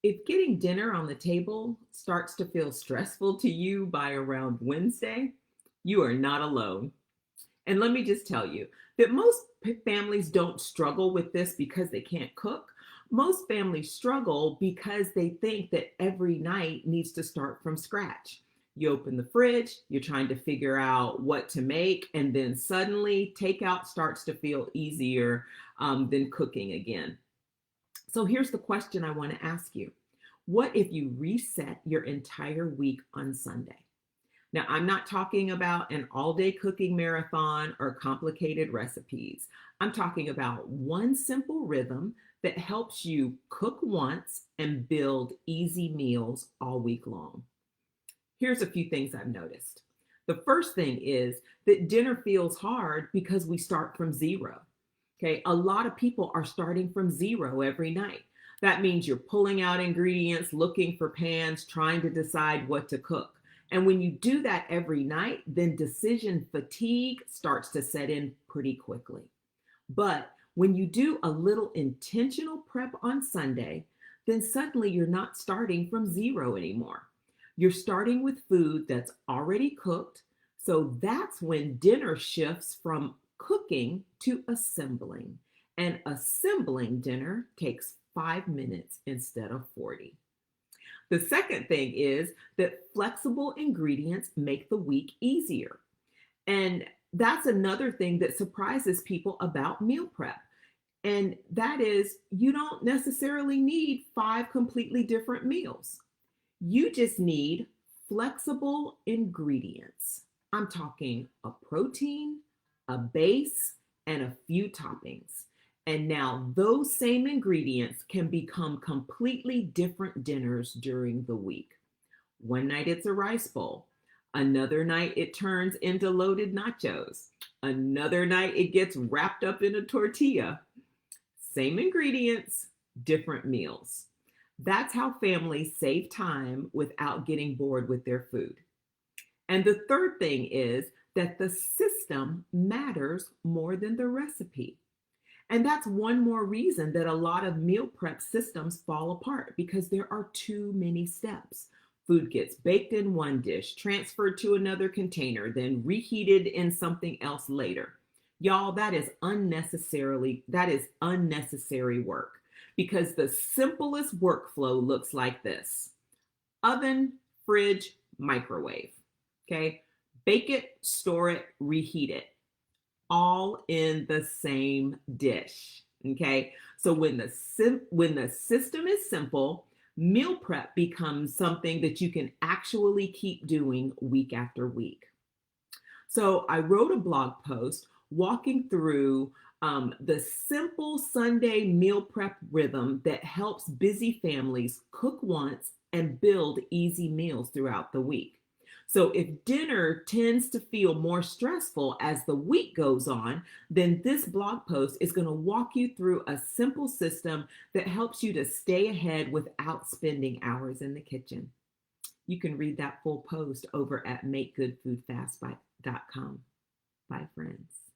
If getting dinner on the table starts to feel stressful to you by around Wednesday, you are not alone. And let me just tell you that most families don't struggle with this because they can't cook. Most families struggle because they think that every night needs to start from scratch. You open the fridge, you're trying to figure out what to make, and then suddenly takeout starts to feel easier than cooking again. So here's the question I want to ask you. What if you reset your entire week on Sunday? Now, I'm not talking about an all day cooking marathon or complicated recipes. I'm talking about one simple rhythm that helps you cook once and build easy meals all week long. Here's a few things I've noticed. The first thing is that dinner feels hard because we start from zero. Okay, a lot of people are starting from zero every night. That means you're pulling out ingredients, looking for pans, trying to decide what to cook. And when you do that every night, then decision fatigue starts to set in pretty quickly. But when you do a little intentional prep on Sunday, then suddenly you're not starting from zero anymore. You're starting with food that's already cooked. So that's when dinner shifts from cooking to assembling. And assembling dinner takes 5 minutes instead of 40. The second thing is that flexible ingredients make the week easier. And that's another thing that surprises people about meal prep. And that is, you don't necessarily need five completely different meals. You just need flexible ingredients. I'm talking a protein, a base, and a few toppings. And now those same ingredients can become completely different dinners during the week. One night it's a rice bowl. Another night it turns into loaded nachos. Another night it gets wrapped up in a tortilla. Same ingredients, different meals. That's how families save time without getting bored with their food. And the third thing is that the system matters more than the recipe. And that's one more reason that a lot of meal prep systems fall apart because there are too many steps. Food gets baked in one dish, transferred to another container, then reheated in something else later. Y'all, that is unnecessary work because the simplest workflow looks like this: oven, fridge, microwave. Okay? Bake it, store it, reheat it, all in the same dish. Okay? So when the system is simple, meal prep becomes something that you can actually keep doing week after week. So I wrote a blog post walking through the simple Sunday meal prep rhythm that helps busy families cook once and build easy meals throughout the week. So if dinner tends to feel more stressful as the week goes on, then this blog post is going to walk you through a simple system that helps you to stay ahead without spending hours in the kitchen. You can read that full post over at makegoodfoodfast.com. Bye, friends.